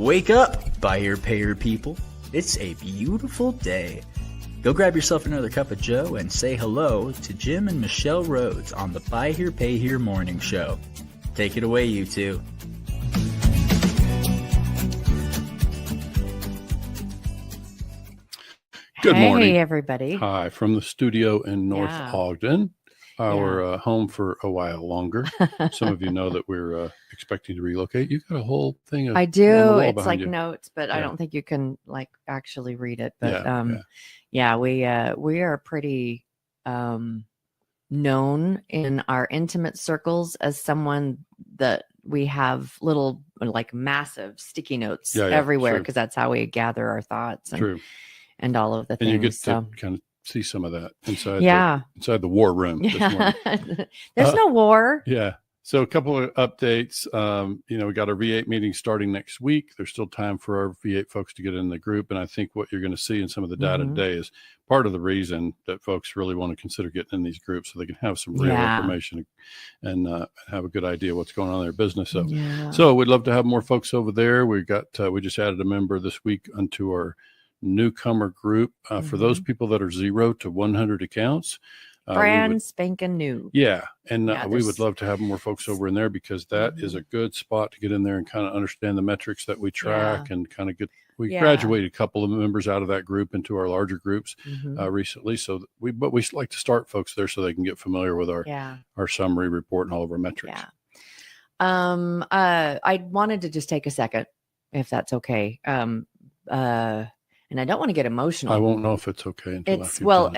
Wake up, buyer payer people. It's a beautiful day. Go grab yourself another cup of joe and say hello to Jim and Michelle Rhoads on the Buy Here Pay Here Morning Show. Take it away, you two. Good morning. Hey, everybody. Hi, from the studio in North Ogden, our home for a while longer. Some of you know that we're expecting to relocate. You got a whole thing of I do. It's behind like you. Notes, but I don't think you can like actually read it. But we are pretty known in our intimate circles as someone that we have little like massive sticky notes everywhere because that's how we gather our thoughts and all of the things. And you get to kind of see some of that inside the war room this morning. There's no war. Yeah. So a couple of updates. We got our V8 meeting starting next week. There's still time for our V8 folks to get in the group. And I think what you're going to see in some of the data today is part of the reason that folks really want to consider getting in these groups so they can have some real information and have a good idea what's going on in their business. So we'd love to have more folks over there. We just added a member this week onto our newcomer group for those people that are 0 to 100 accounts. Brand spanking new. Yeah. And we would love to have more folks over in there because that is a good spot to get in there and kind of understand the metrics that we track and kind of we graduated a couple of members out of that group into our larger groups recently. So we like to start folks there so they can get familiar with our summary report and all of our metrics. Yeah. I wanted to just take a second, if that's okay. And I don't want to get emotional. I won't know if it's okay until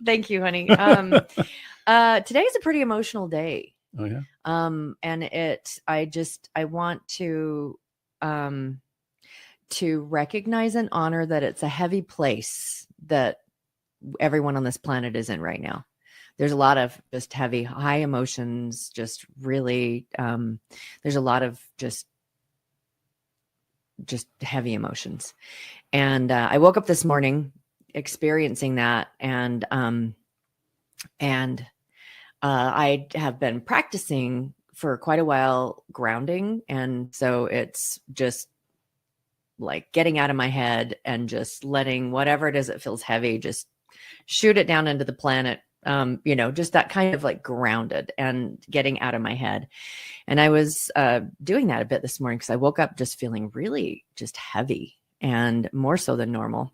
thank you, honey. Today is a pretty emotional day. Oh yeah. And I want to recognize and honor that it's a heavy place that everyone on this planet is in right now. There's a lot of just high emotions, just really, there's a lot of just heavy emotions. And I woke up this morning experiencing that. And I have been practicing for quite a while grounding. And so it's just like getting out of my head and just letting whatever it is that feels heavy, just shoot it down into the planet. Just that kind of like grounded and getting out of my head. And I was doing that a bit this morning because I woke up just feeling really just heavy and more so than normal.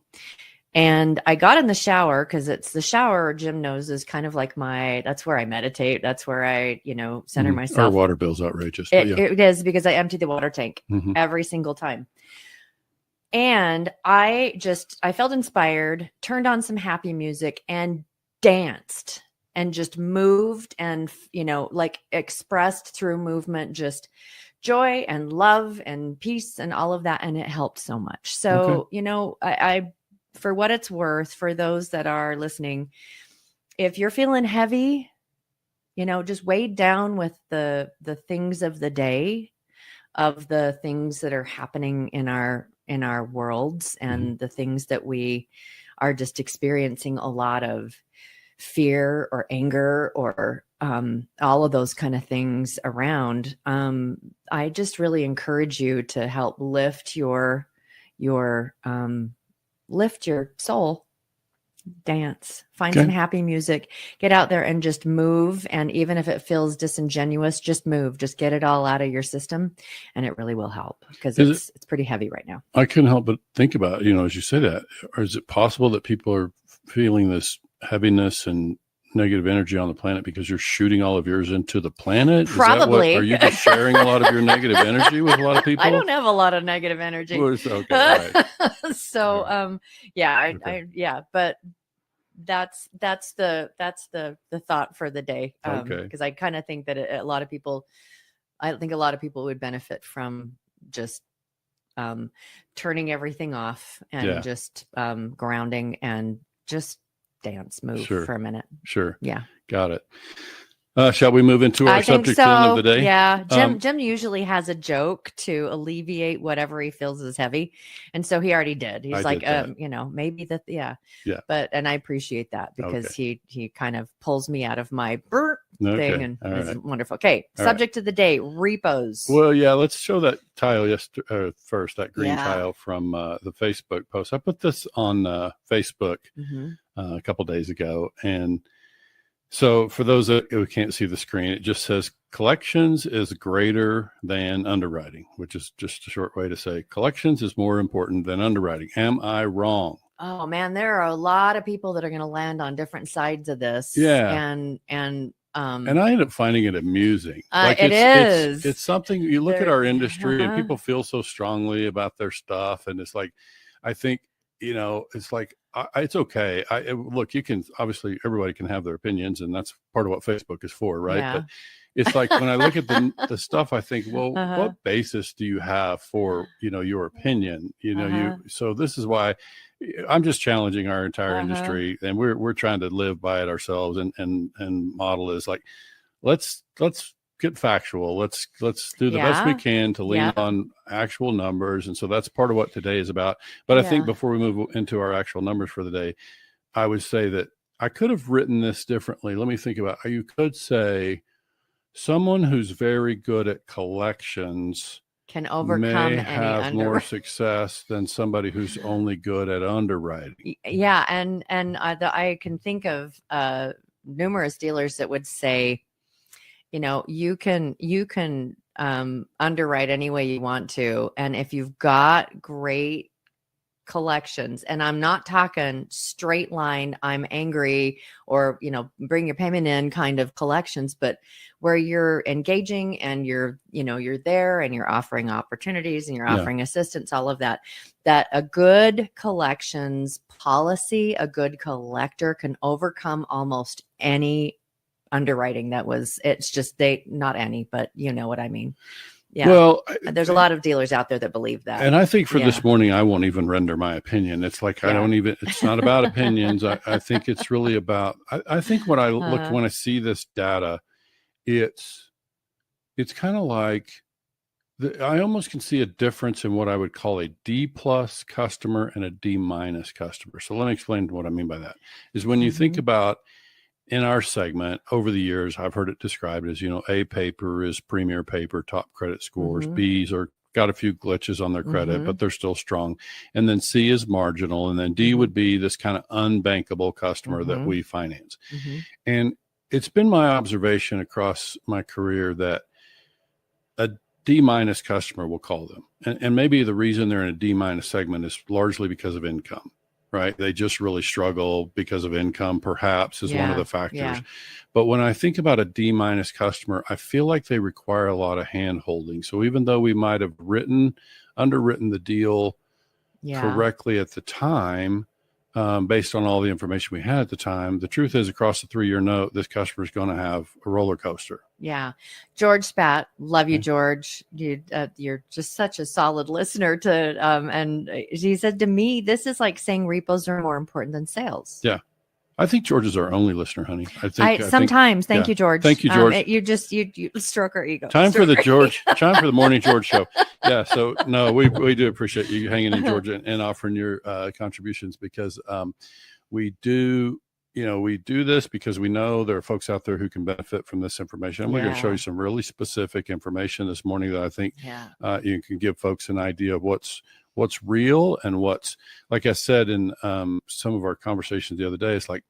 And I got in the shower because it's the shower, Jim knows, is kind of like that's where I meditate. That's where I, center myself. Our water bill's outrageous. It is because I empty the water tank every single time. And I felt inspired, turned on some happy music and danced and just moved and, expressed through movement, just joy and love and peace and all of that. And it helped so much. So, I for what it's worth, for those that are listening, if you're feeling heavy, just weighed down with the things of the day, of the things that are happening in our worlds and the things that we are just experiencing a lot of fear or anger or all of those kind of things around. I just really encourage you to help lift your soul, dance, find some happy music, get out there and just move. And even if it feels disingenuous, just move, just get it all out of your system. And it really will help because it's pretty heavy right now. I couldn't help but think about, as you say that, or is it possible that people are feeling this heaviness and negative energy on the planet because you're shooting all of yours into the planet? Probably. Are you just sharing a lot of your negative energy with a lot of people? I don't have a lot of negative energy. Okay, right. So, but that's the thought for the day. Because I kind of think that a lot of people would benefit from just turning everything off and just grounding and just dance, move for a minute. Sure. Yeah. Got it. Shall we move into our I think subject so. then of the day? Yeah. Jim usually has a joke to alleviate whatever he feels is heavy. And so he already did. He's like, maybe that. Yeah. Yeah. And I appreciate that because he kind of pulls me out of my thing and it's wonderful. Okay. Subject of the day, repos. Well, yeah, let's show that tile first, that green tile from the Facebook post. I put this on Facebook a couple days ago. And so for those who can't see the screen, it just says collections is greater than underwriting, which is just a short way to say collections is more important than underwriting. Am I wrong? Oh man, there are a lot of people that are going to land on different sides of this. Yeah. And I end up finding it amusing. It's something you look at our industry and people feel so strongly about their stuff. And it's like, I think, it's like, it's okay. Look, you can, obviously everybody can have their opinions and that's part of what Facebook is for. Right. Yeah. But it's like, when I look at the stuff, I think, well, what basis do you have for, your opinion? So this is why I'm just challenging our entire industry, and we're trying to live by it ourselves and model is like, let's get factual. Let's do the best we can to lean on actual numbers. And so that's part of what today is about. But I think before we move into our actual numbers for the day, I would say that I could have written this differently. Let me think about how you could say someone who's very good at collections can overcome may have more success than somebody who's only good at underwriting. Yeah. And I can think of numerous dealers that would say, you can underwrite any way you want to. And if you've got great collections, and I'm not talking straight line, I'm angry or, bring your payment in kind of collections, but where you're engaging and you're there and you're offering opportunities and you're offering assistance, all of that a good collections policy, a good collector can overcome almost any underwriting it's just not any, but you know what I mean. Yeah. Well, there's a lot of dealers out there that believe that. And I think for this morning, I won't even render my opinion. It's like, it's not about opinions. I think it's really about, I think when I look, when I see this data, it's kind of like, I almost can see a difference in what I would call a D+ customer and a D- customer. So let me explain what I mean by that is when you think about, in our segment over the years, I've heard it described as, A paper is premier paper, top credit scores. B's are got a few glitches on their credit, but they're still strong. And then C is marginal. And then D would be this kind of unbankable customer that we finance. And it's been my observation across my career that a D- customer, we'll call them. And maybe the reason they're in a D- segment is largely because of income. Right. They just really struggle because of income, perhaps, is one of the factors. Yeah. But when I think about a D- customer, I feel like they require a lot of hand holding. So even though we might have underwritten the deal correctly at the time, based on all the information we had at the time, the truth is across the 3-year note, this customer is going to have a roller coaster. Yeah. George Spat. Love you, George. You're just such a solid listener to, and he said to me, this is like saying repos are more important than sales. Yeah. I think George is our only listener, honey. Sometimes. Thank you, George. Thank you, George. You stroke our ego. Time for the morning George show. Yeah. So no, we do appreciate you hanging in, George, and offering your contributions because we do this because we know there are folks out there who can benefit from this information. And we're going to show you some really specific information this morning that I think you can give folks an idea of what's real and what's, like I said in some of our conversations the other day, it's like,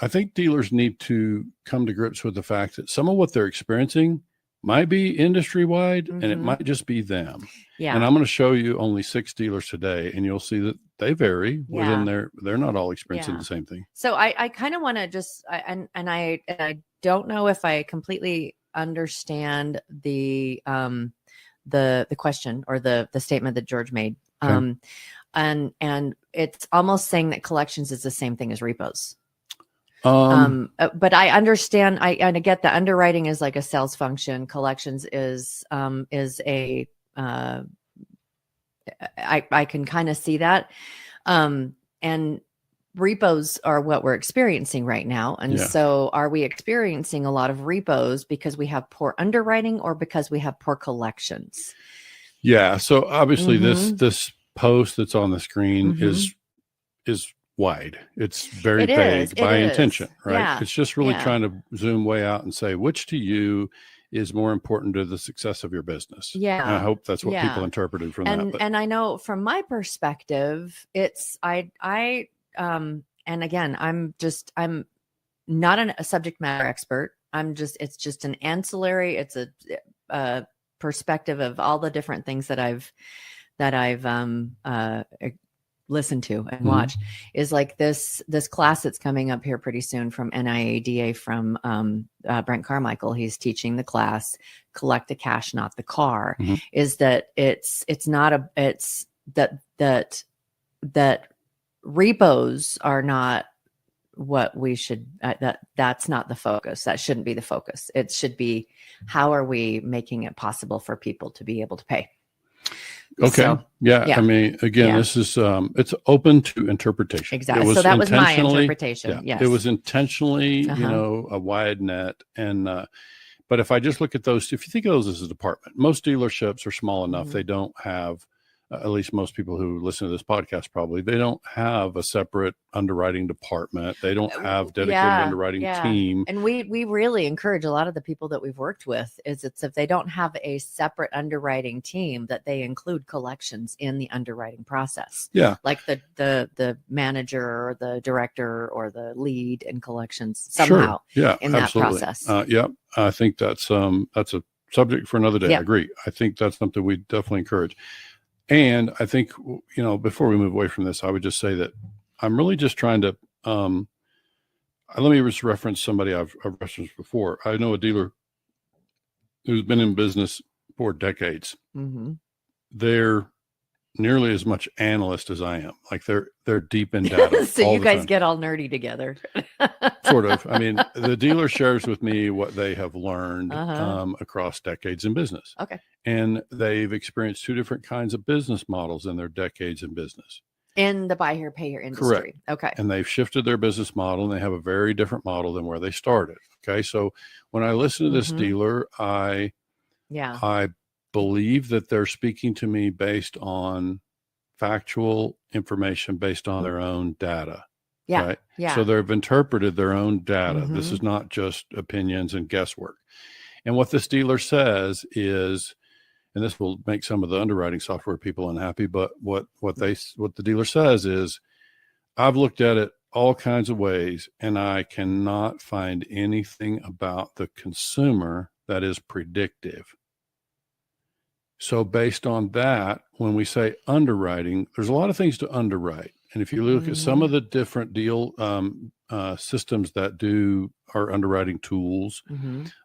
I think dealers need to come to grips with the fact that some of what they're experiencing might be industry wide and it might just be them. Yeah. And I'm going to show you only 6 dealers today and you'll see that they vary within they're not all experiencing the same thing. So I kind of want to just, I don't know if I completely understand the question or the statement that George made. Okay. And it's almost saying that collections is the same thing as repos. But I understand, I get the underwriting is like a sales function. Collections is a, I can kind of see that. repos are what we're experiencing right now. And Yeah. so are we experiencing a lot of repos because we have poor underwriting or because we have poor collections? Yeah. So obviously Mhm. this post that's on the screen Mhm. is wide. It's very It is. vague It by is. intention, right? Yeah. It's just really Yeah. trying to zoom way out and say which to you is more important to the success of your business. Yeah. And I hope that's what people Yeah. interpreted from that. But And I know from my perspective, it's and again, I'm not a subject matter expert. It's just an ancillary. It's a perspective of all the different things that I've listen to and watch is like this class that's coming up here pretty soon from NIADA from Brent Carmichael. He's teaching the class Collect the Cash, Not the Car. Is that it's that repos are not what we should that's not the focus. That shouldn't be the focus. It should be how are we making it possible for people to be able to pay. okay. So, yeah. I mean, again, this is it's open to interpretation. Exactly. So that was my interpretation. Yes. It was intentionally, a wide net. And but if I just look at those, if you think of those as a department, most dealerships are small enough. They don't have at least most people who listen to this podcast, probably, they don't have a separate underwriting department. They don't have dedicated underwriting team. And we really encourage a lot of the people that we've worked with is it's if they don't have a separate underwriting team that they include collections in the underwriting process. Yeah. Like the manager or the director or the lead in collections somehow in that process. I think that's a subject for another day. Yep. I agree. I think that's something we definitely encourage. And I think, before we move away from this, I would just say that I'm really just trying to, let me just reference somebody I've referenced before. I know a dealer who's been in business for decades. They're nearly as much analyst as I am. Like they're deep in data. So you guys get all nerdy together. Sort of. I mean, the dealer shares with me what they have learned across decades in business. Okay. And they've experienced two different kinds of business models in their decades in business. In the buy here, pay here industry. Correct. Okay. And they've shifted their business model and they have a very different model than where they started. Okay. So when I listen to this dealer, I believe that they're speaking to me based on factual information based on their own data. Yeah. Right? Yeah. So they've interpreted their own data. This is not just opinions and guesswork. And what this dealer says is, and this will make some of the underwriting software people unhappy, but what the dealer says is, I've looked at it all kinds of ways and I cannot find anything about the consumer that is predictive. So based on that, when we say underwriting, there's a lot of things to underwrite. And if you look at some of the different deal systems that do our underwriting tools,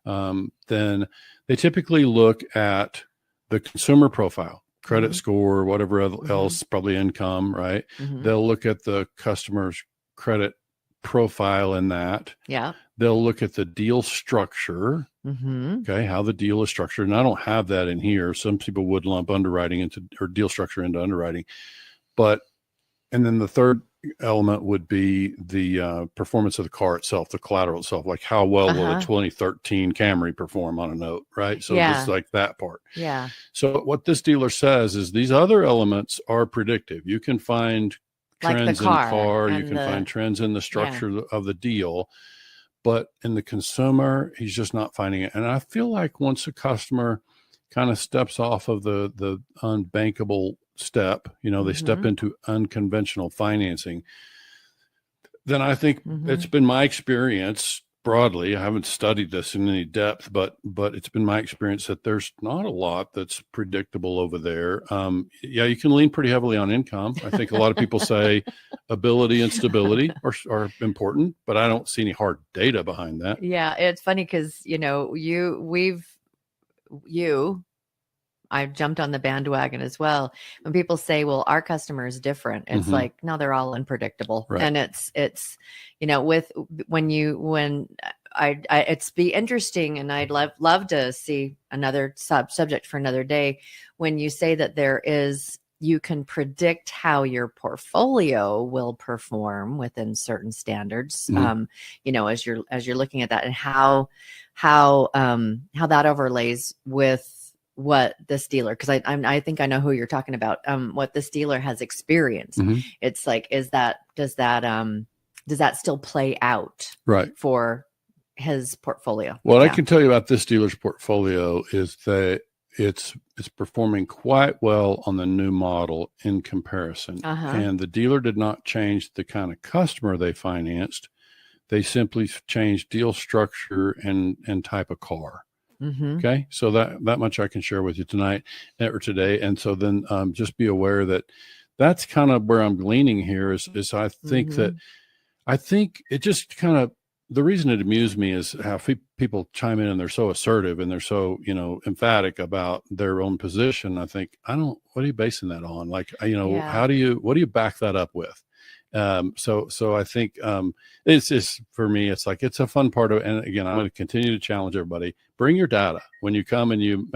then they typically look at the consumer profile, credit score, whatever else, probably income, right? They'll look at the customer's credit profile in that. Yeah. They'll look at the deal structure. Okay. How the deal is structured. And I don't have that in here. Some people would lump underwriting or deal structure into underwriting, and then the third element would be the performance of the car itself, the collateral itself, like how well will a 2013 Camry perform on a note, right? So just like that part. Yeah. So what this dealer says is these other elements are predictive. You can find trends in the car, you can find trends in the structure of the deal, but in the consumer, he's just not finding it. And I feel like once a customer kind of steps off of the unbankable step, they step into unconventional financing, then I think it's been my experience broadly. I haven't studied this in any depth, but it's been my experience that there's not a lot that's predictable over there. You can lean pretty heavily on income. I think a lot of people say ability and stability are important, but I don't see any hard data behind that. Yeah. It's funny because, I jumped on the bandwagon as well. When people say, well, our customer is different, it's like, no, they're all unpredictable. Right. And it's, it's be interesting. And I'd love to see another subject for another day. When you say that there is you can predict how your portfolio will perform within certain standards. You know, as you're looking at that, and how that overlays with what this dealer, because I think I know who you're talking about. What this dealer has experienced. It's like, does that still play out right for his portfolio? What I can tell you about this dealer's portfolio is that it's performing quite well on the new model in comparison. And the dealer did not change the kind of customer they financed. They simply changed deal structure and type of car. Okay. So that much I can share with you tonight or today. And so then just be aware that that's kind of where I'm leaning here is I think I think it just kind of, the reason it amused me is how people chime in and they're so assertive and they're so, you know, emphatic about their own position. I think, what are you basing that on? Like, you know, what do you back that up with? So I think it's just, for me, it's like, it's a fun part of it. And again, I'm going to continue to challenge everybody. Bring your data when you come and you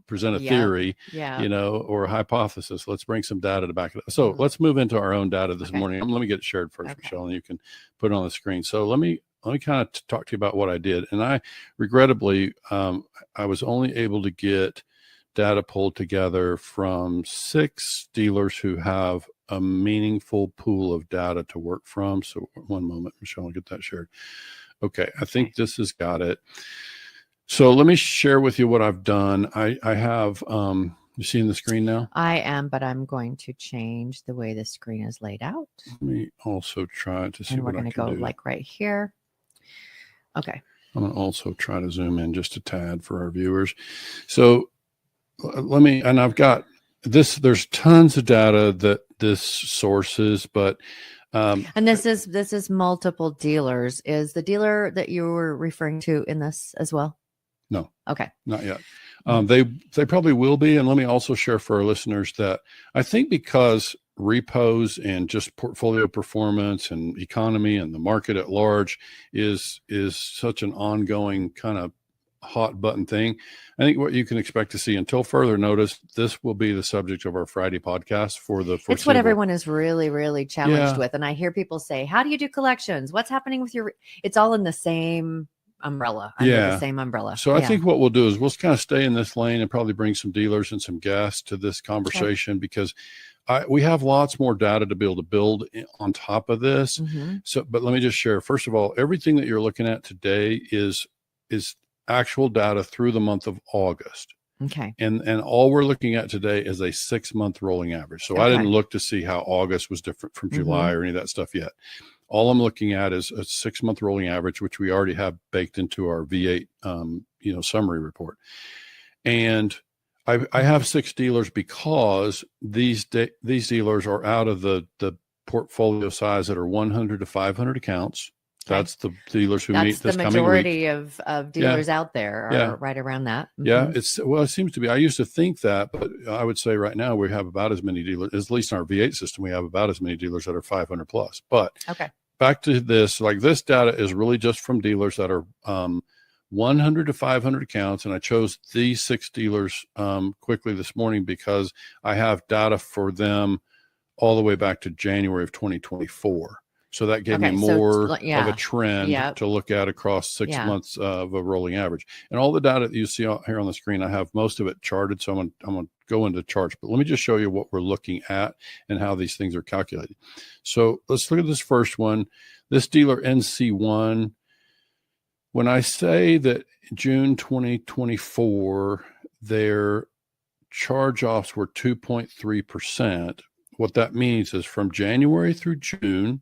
present a theory, you know, or a hypothesis. Let's bring some data to back it up. So let's move into our own data this morning. Let me get it shared first, Michelle, and you can put it on the screen. So let me kind of talk to you about what I did. And I regrettably, I was only able to get data pulled together from 6 dealers who have a meaningful pool of data to work from. So one moment, Michelle, I'll get that shared. Okay. I think this has got it. So let me share with you what I've done. I have, you seeing the screen now? I am, but I'm going to change the way the screen is laid out. Let me also try to see what I can do. We're going to go like right here. Okay. I'm going to also try to zoom in just a tad for our viewers. So and I've got this, there's tons of data that this sources, but and this is multiple dealers. Is the dealer that you were referring to in this as well? No. Okay. Not yet. They probably will be. And let me also share for our listeners that I think because repos and just portfolio performance and economy and the market at large is such an ongoing kind of hot button thing. I think what you can expect to see until further notice, this will be the subject of our Friday podcast for the foreseeable. It's what everyone is really, really challenged with. And I hear people say, how do you do collections? What's happening with it's all in the same umbrella, under the same umbrella. So I think what we'll do is we'll kind of stay in this lane and probably bring some dealers and some guests to this conversation because we have lots more data to be able to build on top of this. So, but let me just share, first of all, everything that you're looking at today is actual data through the month of August. Okay. And all we're looking at today is a 6-month rolling average. So I didn't look to see how August was different from July or any of that stuff yet. All I'm looking at is a 6-month rolling average, which we already have baked into our V8, summary report. And I have 6 dealers because these dealers are out of the portfolio size that are 100 to 500 accounts. That's the dealers who meet this coming week. That's the majority of dealers out there are right around that. Yeah, it seems to be. I used to think that, but I would say right now we have about as many dealers, at least in our V8 system, we have about as many dealers that are 500 plus. But back to this, like this data is really just from dealers that are 100 to 500 accounts. And I chose these 6 dealers quickly this morning because I have data for them all the way back to January of 2024. So that gave me more of a trend to look at across 6 months of a rolling average. And all the data that you see here on the screen, I have most of it charted. So I'm going to go into charts, but let me just show you what we're looking at and how these things are calculated. So let's look at this first one. This dealer NC1, when I say that June 2024, their charge-offs were 2.3%, what that means is from January through June,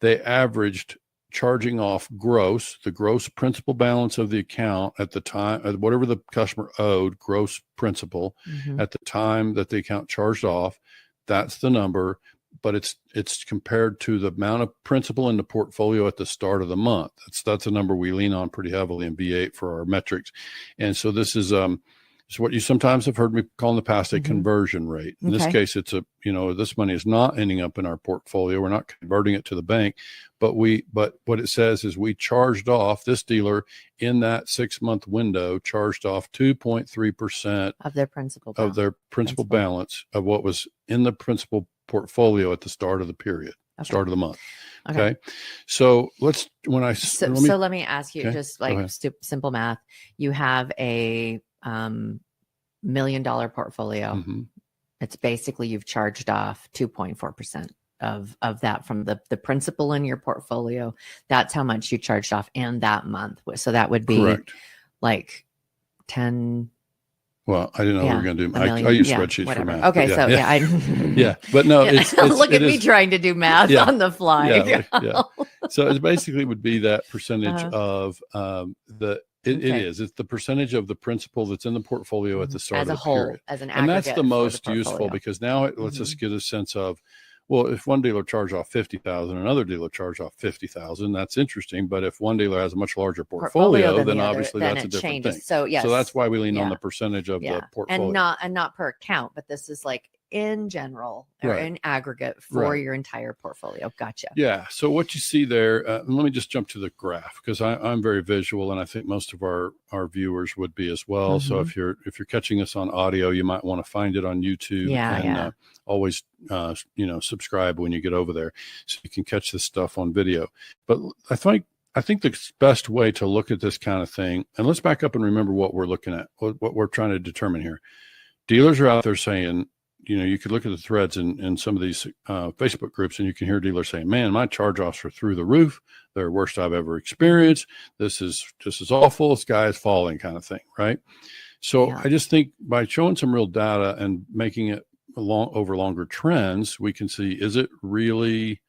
they averaged charging off the gross principal balance of the account at the time, whatever the customer owed, gross principal at the time that the account charged off. That's the number, but it's compared to the amount of principal in the portfolio at the start of the month. That's a number we lean on pretty heavily in V8 for our metrics. And so this is It's what you sometimes have heard me call in the past a conversion rate. In this Okay. case, it's this money is not ending up in our portfolio. We're not converting it to the bank, but what it says is we charged off, this dealer in that 6-month window charged off 2.3% Of their principal of their principal balance of what was in the principal portfolio at the start of the period, start of the month. Okay. So let me ask you, Okay, just go like ahead. simple math. You have a $1 million portfolio. Mhm. It's basically you've charged off 2.4% of that from the principal in your portfolio. That's how much you charged off in that month. So that would be Correct. like 10. Well, I didn't know we were going to do. I use spreadsheets for math. Okay, but so I yeah, but no, it's look it at me is- trying to do math Yeah. on the fly. Yeah. So it basically would be that percentage of Okay. it's the percentage of the principal that's in the portfolio at the start as of a the whole, period. as an And that's aggregate the for most useful portfolio. because now it lets us get a sense of, well, if one dealer charged off 50,000, another dealer charged off 50,000, that's interesting. But if one dealer has a much larger portfolio, than then the other, obviously then that's a it different changes. thing. So yes, So that's why we lean on Yeah. the percentage of the portfolio. and not per account, but this is like in general or Right. in aggregate for Right. your entire portfolio. Gotcha. Yeah. So what you see there, and let me just jump to the graph because I'm very visual, and I think most of our viewers would be as well. So if you're catching us on audio, you might want to find it on YouTube and always subscribe when you get over there so you can catch this stuff on video. But I think the best way to look at this kind of thing, and let's back up and remember what we're looking at, what we're trying to determine here. Dealers are out there saying, you could look at the threads in some of these Facebook groups and you can hear dealers saying, man, my charge-offs are through the roof. They're the worst I've ever experienced. This is awful. The sky is falling kind of thing. Right. So I just think by showing some real data and making it over longer trends, we can see, is it really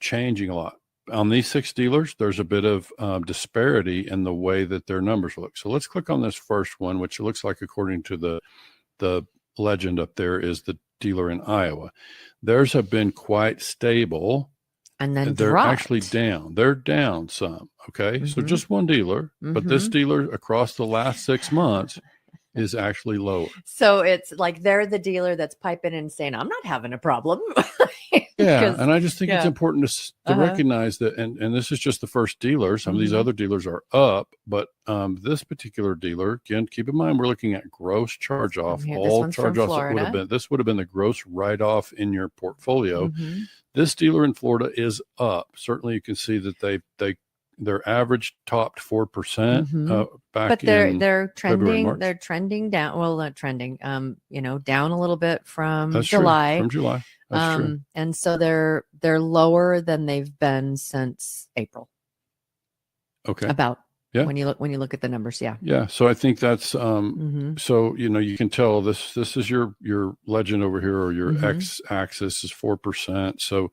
changing a lot? On these 6 dealers, there's a bit of disparity in the way that their numbers look. So let's click on this first one, which looks like, according to the legend up there, is the dealer in Iowa. Theirs have been quite stable. And then they're dropped. actually down. They're down some. Okay. So just one dealer, but this dealer across the last 6 months is actually lower. So it's like they're the dealer that's piping in saying, I'm not having a problem. Yeah. And I just think it's important to recognize that. And this is just the first dealer. Some of these other dealers are up, but this particular dealer, again, keep in mind, we're looking at gross charge off. All charge offs would have been the gross write off in your portfolio. This dealer in Florida is up. Certainly you can see that their average topped 4% back but they're trending. February, March. They're trending down. Well, not trending. Down a little bit from That's July. True. From July. That's true. And so they're lower than they've been since April. Okay. About Yeah. When you look at the numbers, yeah. Yeah. So I think that's so you can tell this is your legend over here, or your X axis is 4%. So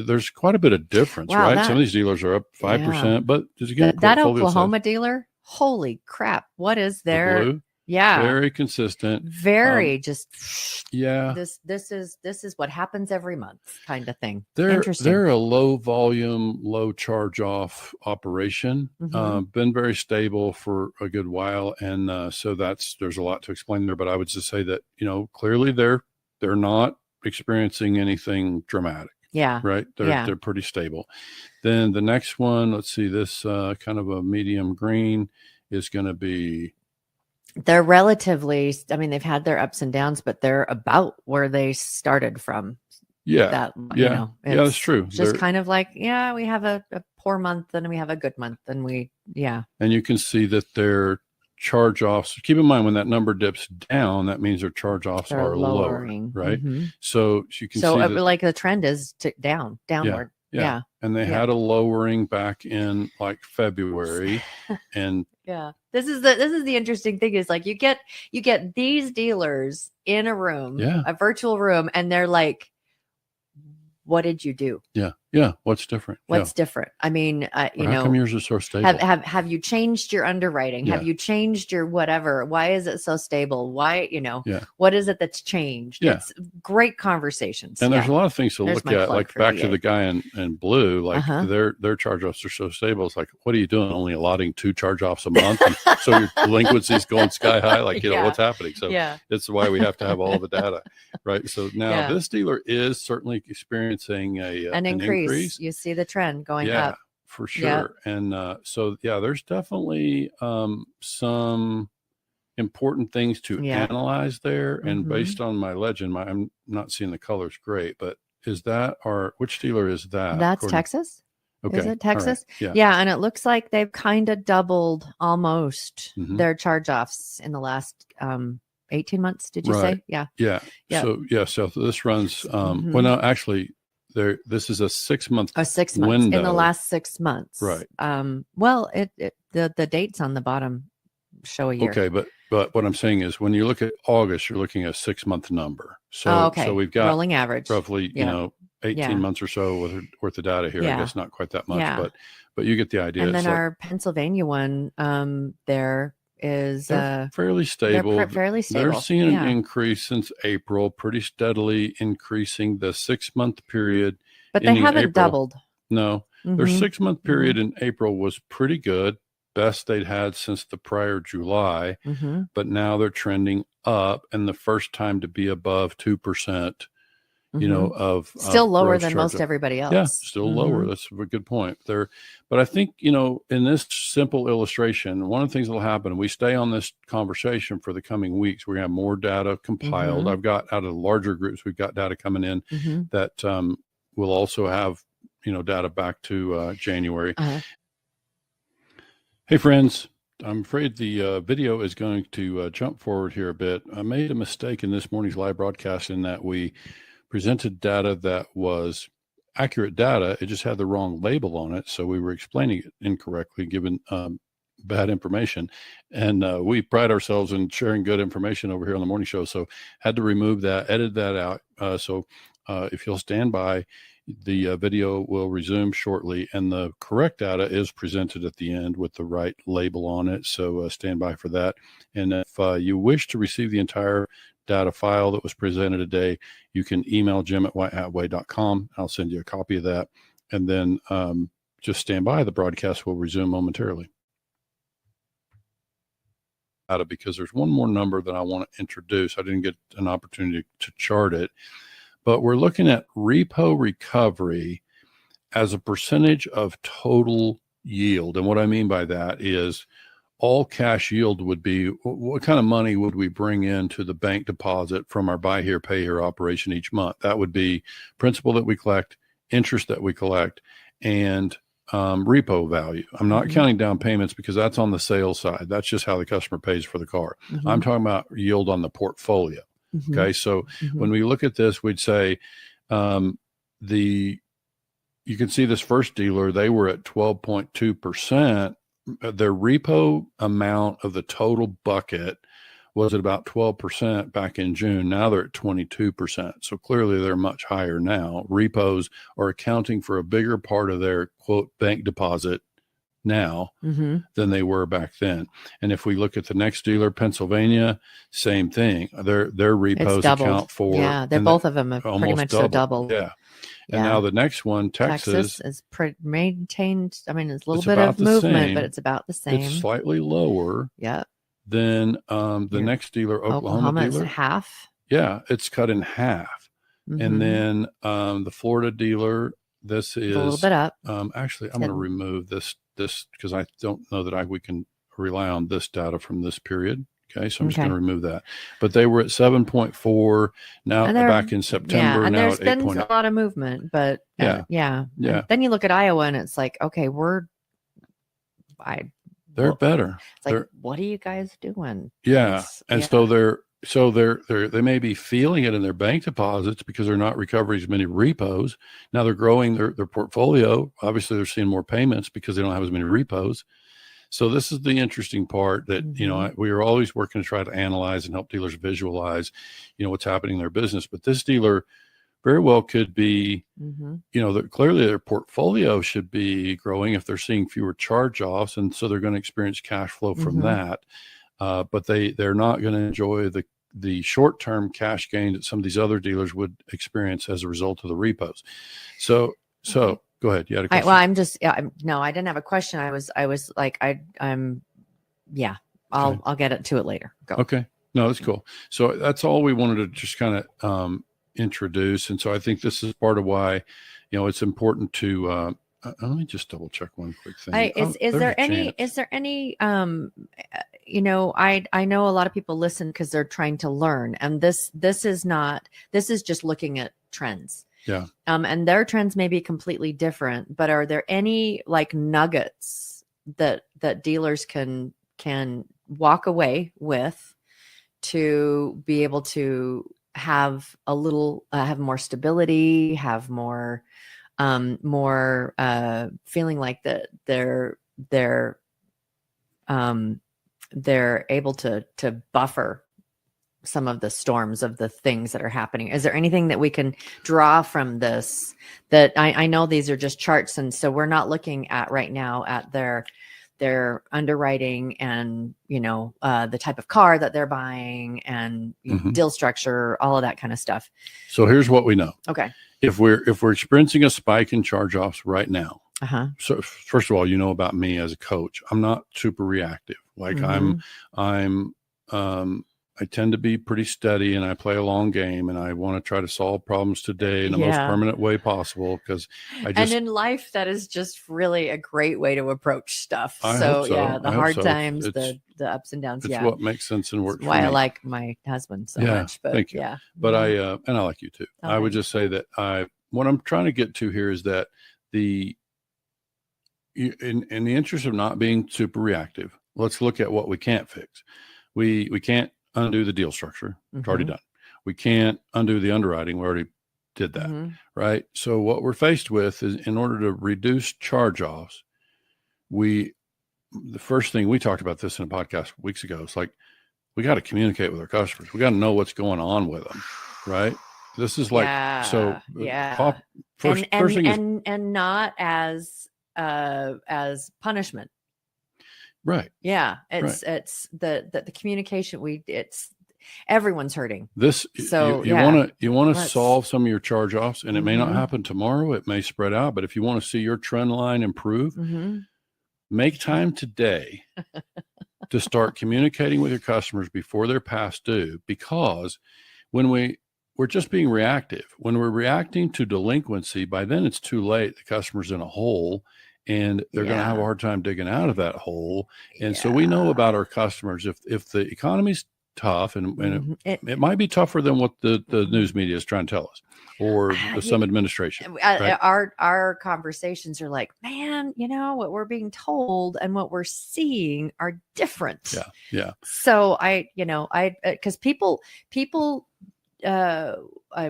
there's quite a bit of difference, right? Some of these dealers are up 5%, but again, that Oklahoma dealer, holy crap! What is their the blue? Yeah, very consistent, very This is what happens every month, kind of thing. They're a low volume, low charge off operation. Been very stable for a good while, and so there's a lot to explain there. But I would just say that clearly they're not experiencing anything dramatic. Yeah, right. They're pretty stable. Then the next one, let's see, this kind of a medium green is going to be. They're relatively, they've had their ups and downs, but they're about where they started from. Yeah. That's true. Just kind of like, we have a poor month and we have a good month and And you can see that their charge offs, keep in mind when that number dips down, that means their charge offs are lowering, right? So you can see that, like the trend is downward. Yeah. And they had a lowering back in like February. And this is the interesting thing is like you get these dealers in a room, a virtual room, and they're like, what did you do? Yeah. Yeah. What's different? What's different? I mean, you How know, come yours is so stable? have you changed your underwriting? Yeah. Have you changed your whatever? Why is it so stable? Why, you know, Yeah. what is it that's changed? Yeah. It's great conversations. And there's a lot of things to There's look my at, plug like for back VA. to the guy in blue, like Uh-huh. their charge-offs are so stable. It's like, what are you doing? Only allotting 2 charge-offs a month. And so your delinquency's going sky high. Like, you know, Yeah. what's happening? So Yeah. it's why we have to have all the data, right? So now Yeah. this dealer is certainly experiencing An increase. You see the trend going up. For sure. Yeah. And so, yeah, there's definitely some important things to analyze there. And based on my legend, I'm not seeing the colors great, but is that which dealer is that? That's Texas. Okay. Is it Texas? Right. Yeah. And it looks like they've kind of doubled almost their charge-offs in the last 18 months. Did you say? Yeah. Yeah. Yep. So this runs, well, no, actually this is a 6-month window in the last 6 months. Right. Well, the dates on the bottom show a year. Okay. But what I'm saying is when you look at August, you're looking at a 6-month number. So, so we've got rolling average roughly, you know, 18 months or so worth of data here. I guess not quite that much, but you get the idea. And then our Pennsylvania one, there is fairly stable. They're fairly stable. They're seeing an increase since April, pretty steadily increasing the 6-month period. But they haven't doubled. No, their 6-month period in April was pretty good. Best they'd had since the prior July, but now they're trending up, and the first time to be above 2%, you know, of still lower than most everybody else. Yeah, still lower. That's a good point there. But I think, you know, in this simple illustration, one of the things that'll happen, we stay on this conversation for the coming weeks. We're gonna have more data compiled. I've got out of the larger groups, we've got data coming in that will also have, you know, data back to January. Hey friends, I'm afraid the video is going to jump forward here a bit. I made a mistake in this morning's live broadcast in that we presented data that was accurate data. It just had the wrong label on it. So we were explaining it incorrectly, given bad information. And we pride ourselves in sharing good information over here on the morning show. So had to remove that, edit that out. So if you'll stand by, the video will resume shortly, and the correct data is presented at the end with the right label on it. So stand by for that. And if you wish to receive the entire data file that was presented today, you can email jim@whitehatway.com. I'll send you a copy of that. And then just stand by. The broadcast will resume momentarily. Because there's one more number that I want to introduce. I didn't get an opportunity to chart it. But we're looking at repo recovery as a percentage of total yield. And what I mean by that is all cash yield would be, what kind of money would we bring into the bank deposit from our buy here, pay here operation each month? That would be principal that we collect, interest that we collect, and repo value. I'm not counting down payments because that's on the sales side. That's just how the customer pays for the car. I'm talking about yield on the portfolio. Okay. So when we look at this, we'd say you can see this first dealer, they were at 12.2%. Their repo amount of the total bucket was at about 12% back in June. Now they're at 22%. So clearly they're much higher now. Repos are accounting for a bigger part of their quote bank deposit now than they were back then. And if we look at the next dealer, Pennsylvania, same thing. Their repos account for, they're both of them have pretty much doubled. Yeah. And now the next one, Texas is maintained. I mean, it's a little bit of movement, but it's about the same. It's slightly lower. Yeah. Than the next dealer, Oklahoma dealer. Half. Yeah, it's cut in half. And then the Florida dealer, this is a little bit up. Actually, I'm going to remove this because I don't know that we can rely on this data from this period. Okay, so I'm just going to remove that. But they were at 7.4 now back in September. And now there's been a lot of movement, but yeah. And then you look at Iowa, and it's like, okay, they're better. It's like, what are you guys doing? Yeah, so they may be feeling it in their bank deposits because they're not recovering as many repos. Now they're growing their portfolio. Obviously, they're seeing more payments because they don't have as many repos. So this is the interesting part that, you know, we are always working to try to analyze and help dealers visualize, you know, what's happening in their business. But this dealer very well could be, Mm-hmm. clearly their portfolio should be growing if they're seeing fewer charge-offs. And so they're going to experience cash flow from that. But they're not going to enjoy the short-term cash gain that some of these other dealers would experience as a result of the repos. So go ahead. You had a question? No, I didn't have a question. I was like, I'll get it to it later. Go. Okay. No, that's cool. So that's all we wanted to just kind of introduce. And so I think this is part of why, it's important to, let me just double check one quick thing. Is there any, I know a lot of people listen because they're trying to learn, and this is just looking at trends. Yeah. And their trends may be completely different, but are there any like nuggets that dealers can walk away with to be able to have a little, have more stability, have more feeling like that they're able to buffer some of the storms of the things that are happening? Is there anything that we can draw from this? That I know these are just charts, and so we're not looking at right now at their underwriting and the type of car that they're buying and deal structure, all of that kind of stuff. So here's what we know. Okay. If we're experiencing a spike in charge-offs right now, so first of all, about me as a coach, I'm not super reactive. Like I tend to be pretty steady, and I play a long game, and I want to try to solve problems today in the most permanent way possible. Because and in life, that is just really a great way to approach stuff. So the hard times, the ups and downs. It's what makes sense and works. That's why I like my husband so much. But thank you. Yeah, but I like you too. Okay. I would just say that what I'm trying to get to here is that in the interest of not being super reactive, let's look at what we can't fix. We can't undo the deal structure. It's already done. We can't undo the underwriting. We already did that, right? So what we're faced with is, in order to reduce charge-offs, the first thing we talked about this in a podcast weeks ago, it's like, we got to communicate with our customers. We got to know what's going on with them, right? This is like, first thing is not as punishment. Right. Yeah. It's the communication. Everyone's hurting. This, so you want to solve some of your charge-offs, and it may not happen tomorrow. It may spread out, but if you want to see your trend line improve, make time today to start communicating with your customers before they're past due, because when we're just being reactive. When we're reacting to delinquency, by then it's too late. The customer's in a hole, and they're going to have a hard time digging out of that hole. And so we know about our customers. If the economy's tough, and it might be tougher than what the news media is trying to tell us, or some administration. Right? Our conversations are like, man, what we're being told and what we're seeing are different. Yeah. So because people. I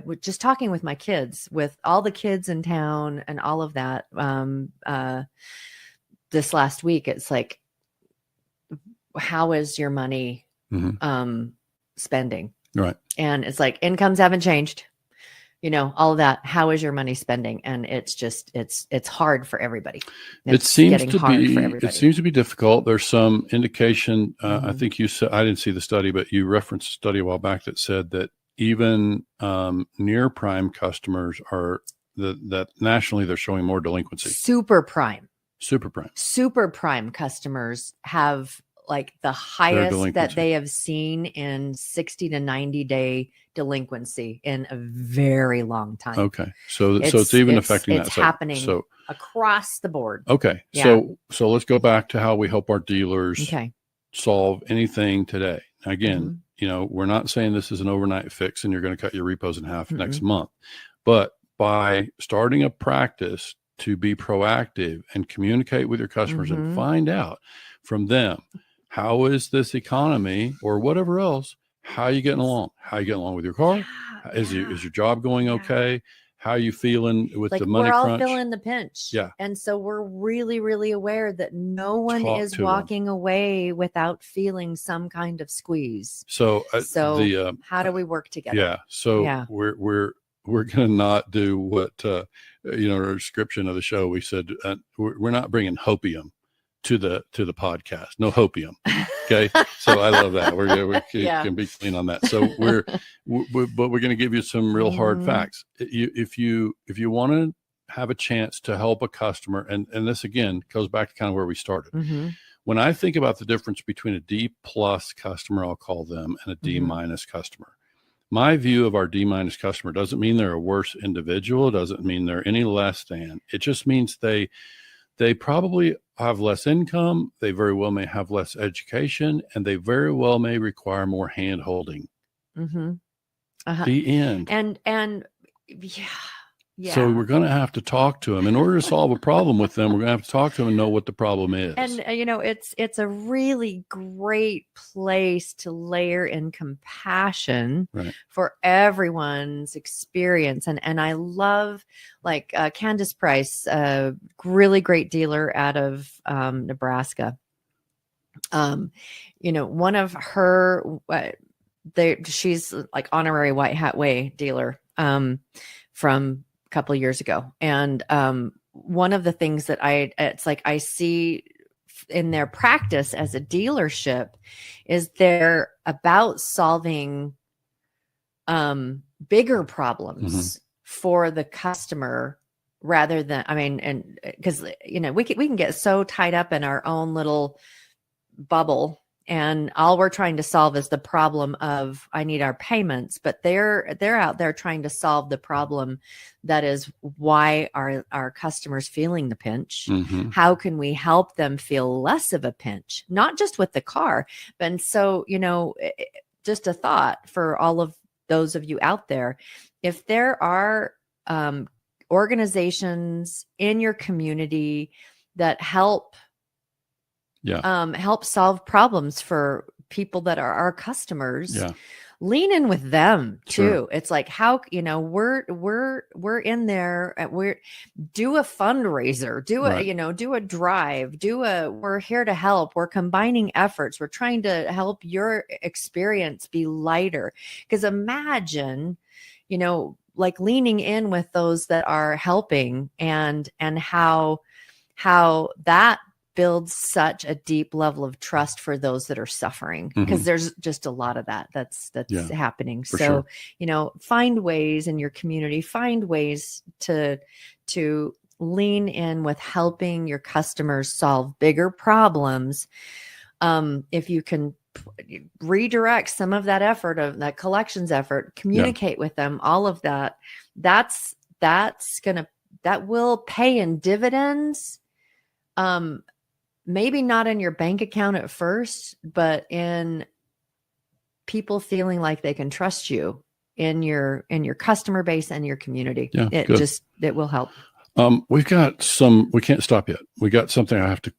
was just talking with my kids, with all the kids in town and all of that. This last week, it's like, how is your money spending? Right. And it's like, incomes haven't changed, all of that. How is your money spending? And it's just, it's hard for everybody. It seems to be difficult. There's some indication. I think you said, I didn't see the study, but you referenced a study a while back that said that even near prime customers that nationally they're showing more delinquency. Super prime customers have like the highest that they have seen in 60 to 90 day delinquency in a very long time. Okay. So it's even affecting that. It's happening across the board. Okay. Yeah. So let's go back to how we help our dealers solve anything today. Again, we're not saying this is an overnight fix and you're going to cut your repos in half next month, but by starting a practice to be proactive and communicate with your customers and find out from them, how is this economy or whatever else, how are you getting along? How are you getting along with your car? Is your job going okay? How are you feeling with the money crunch? We're all feeling the pinch. Yeah. And so we're really, really aware that no one is walking away without feeling some kind of squeeze. So how do we work together? Yeah. So we're we're going to not do what, our description of the show, we said, we're not bringing hopium to the podcast. No hopium. Okay. So I love that. We can be clean on that. So but we're going to give you some real hard facts. If you want to have a chance to help a customer, and this again goes back to kind of where we started. Mm-hmm. When I think about the difference between a D+ customer, I'll call them, and a D- customer, my view of our D- customer doesn't mean they're a worse individual. It doesn't mean they're any less than. It just means they probably have less income. They very well may have less education, and they very well may require more hand holding. Mm-hmm. Uh-huh. The end. And yeah. Yeah. So we're going to have to talk to them in order to solve a problem with them. We're going to have to talk to them and know what the problem is. And it's a really great place to layer in compassion for everyone's experience. And I love Candace Price, a really great dealer out of Nebraska. One of her, she's like honorary White Hat Way dealer from couple of years ago. And one of the things that I see in their practice as a dealership is they're about solving bigger problems for the customer rather than, and because, we can get so tied up in our own little bubble. And all we're trying to solve is the problem of I need our payments, but they're out there trying to solve the problem that is why our customers feeling the pinch. Mm-hmm. How can we help them feel less of a pinch, not just with the car, but so just a thought for all of those of you out there, if there are organizations in your community that help solve problems for people that are our customers. Lean in with them too. Sure. It's like how we're in there. Do a fundraiser. Do a drive. We're here to help. We're combining efforts. We're trying to help your experience be lighter. Because imagine, leaning in with those that are helping, and how that builds such a deep level of trust for those that are suffering, because there's just a lot of that's happening. So, sure. Find ways in your community, find ways to lean in with helping your customers solve bigger problems. If you can redirect some of that effort, of that collections effort, communicate with them, all of that, that will pay in dividends. Maybe not in your bank account at first, but in people feeling like they can trust you in your customer base and your community. Yeah, it will help. We can't stop yet. We got something I have to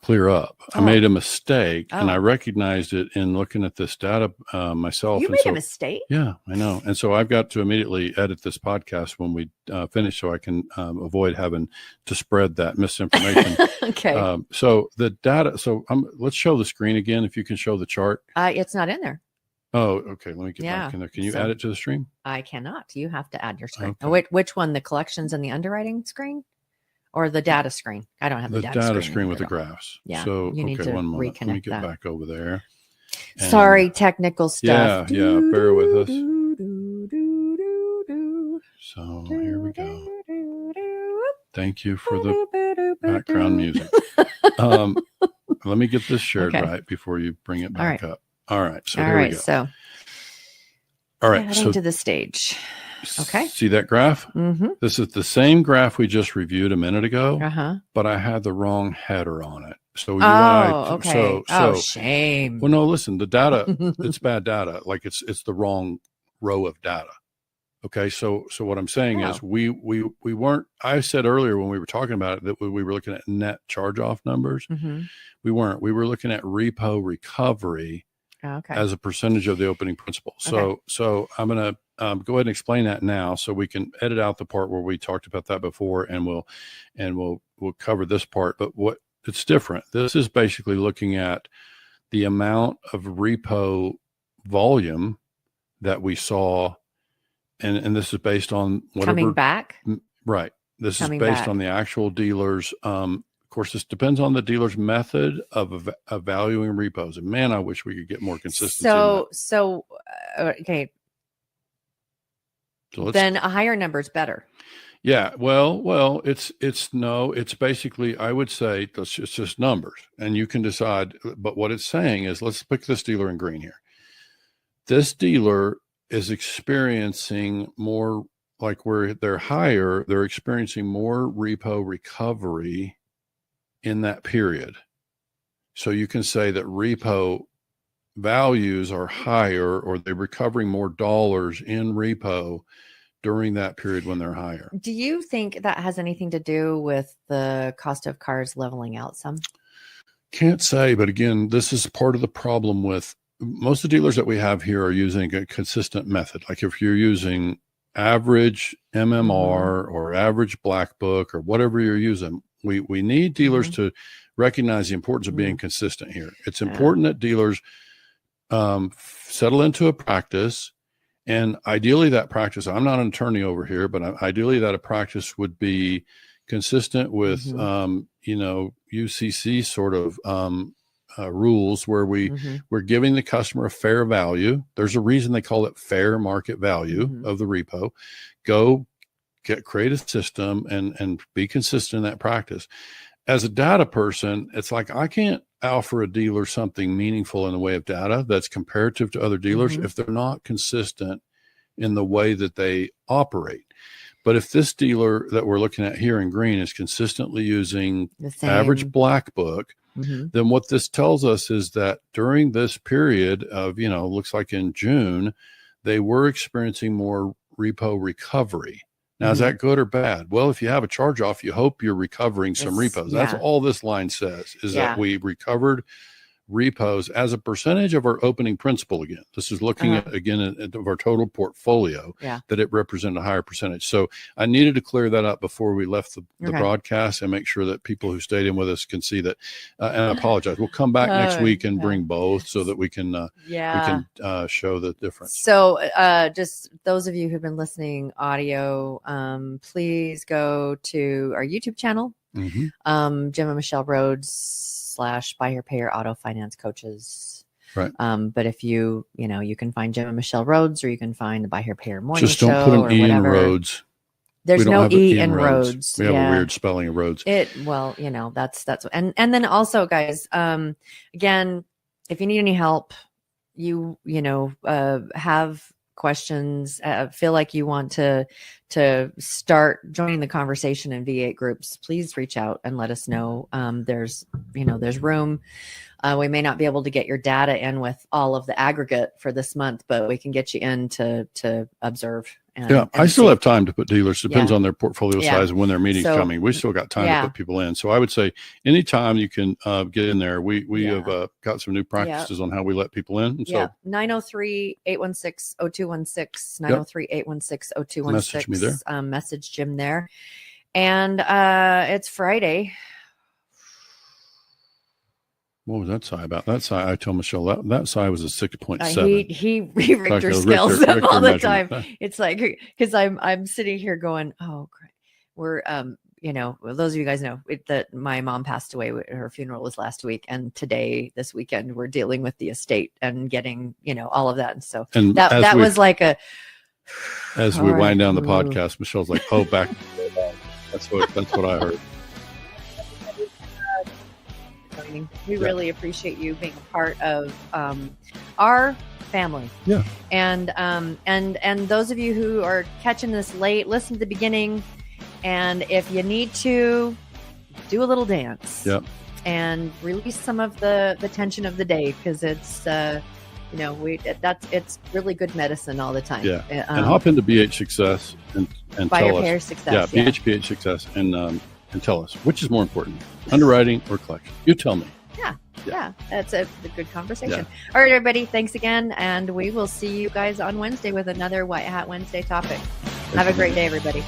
clear up. I made a mistake and I recognized it in looking at this data myself. You made a mistake? Yeah, I know. And so I've got to immediately edit this podcast when we finish so I can avoid having to spread that misinformation. Okay. So the data, let's show the screen again. If you can show the chart. It's not in there. Oh, okay. Let me get back in there. Can you add it to the stream? I cannot. You have to add your screen. Okay. Which one? The collections and the underwriting screen, or the data screen? I don't have the data screen with the graphs. Yeah. So you need to one moment. reconnect. Let me get back over there. And sorry, technical stuff. Yeah. Bear with us. So here we go. Thank you for the background music. Let me get this shared right before you bring it back up. All right. So here we go. All right. So to the stage. Okay. See that graph? Mm-hmm. This is the same graph we just reviewed a minute ago, but I had the wrong header on it. So okay. So shame. Well, no, listen, the data, it's bad data. Like it's the wrong row of data. Okay. So what I'm saying is we weren't, I said earlier when we were talking about it that we were looking at net charge-off numbers. Mm-hmm. We weren't. We were looking at repo recovery as a percentage of the opening principal. So I'm going to go ahead and explain that now, so we can edit out the part where we talked about that before, and we'll cover this part. But what it's different. This is basically looking at the amount of repo volume that we saw and this is based on whatever coming back. Right. This is Coming based back. on the actual dealers. Of course, this depends on the dealer's method of valuing repos. And man, I wish we could get more consistency. Okay. So then a higher number is better. Yeah. Well, it's basically, I would say it's just numbers, and you can decide. But what it's saying is, let's pick this dealer in green here. This dealer is experiencing more, like where they're higher, they're experiencing more repo recovery in that period. So you can say that repo values are higher, or they're recovering more dollars in repo during that period when they're higher. Do you think that has anything to do with the cost of cars leveling out some? Can't say, but again, this is part of the problem with most of the dealers that we have here are using a consistent method. Like if you're using average MMR or average black book or whatever you're using, we need dealers to recognize the importance of being consistent here. It's important that dealers settle into a practice. And ideally that practice, I'm not an attorney over here, but ideally that a practice would be consistent with, UCC sort of rules where we're giving the customer a fair value. There's a reason they call it fair market value of the repo. Create a system and be consistent in that practice. As a data person, it's like, I can't offer a dealer something meaningful in the way of data that's comparative to other dealers if they're not consistent in the way that they operate. But if this dealer that we're looking at here in green is consistently using average black book, then what this tells us is that during this period of, looks like in June, they were experiencing more repo recovery. Now, is that good or bad? Well, if you have a charge off, you hope you're recovering some repos. That's all this line says, is that we recovered repos as a percentage of our opening principal. Again, this is looking at our total portfolio, that it represented a higher percentage. So I needed to clear that up before we left the broadcast and make sure that people who stayed in with us can see that. And I apologize. We'll come back next week and bring both so that we can show the difference. So just those of you who've been listening audio, please go to our YouTube channel, Jim and Michelle Rhoads / Buy Here Pay Here Auto Finance Coaches. Right. But if you can find Jim and Michelle Rhoads, or you can find the Buy Here Pay Here Morning Show. Just don't put an E in Rhoads. There's no E in Rhoads. We have a weird spelling of Rhoads. That's and then also, guys, again, if you need any help, have questions, feel like you want to start joining the conversation in V8 groups, please reach out and let us know. There's room. We may not be able to get your data in with all of the aggregate for this month, but we can get you in to observe. I still have time to put dealers. Depends on their portfolio size and when their meeting's coming. We still got time to put people in. So I would say anytime you can get in there. We have got some new practices on how we let people in. So 903-816-0216, 903-816-0216. Message me there. Message Jim there. And it's Friday. What was that sigh about? That sigh, I told Michelle that sigh was a 6.7. He Richter scales them all the time. It's like, because I'm sitting here going, oh, great. We're those of you guys know that my mom passed away. Her funeral was last week, and this weekend, we're dealing with the estate and getting all of that. And so that was like a. As we wind down the podcast, Michelle's like, "Oh, back." That's what I heard. We really appreciate you being a part of our family. Yeah. And those of you who are catching this late, listen to the beginning. And if you need to, do a little dance. Yep. And release some of the tension of the day, because it's it's really good medicine all the time. Yeah. And hop into BH Success and tell us. BHPH Success. Yeah, BHPH Success and tell us which is more important, underwriting or collection. You tell me. Yeah, that's a good conversation. Yeah. All right, everybody, thanks again, and we will see you guys on Wednesday with another White Hat Wednesday topic. Have a great day, everybody.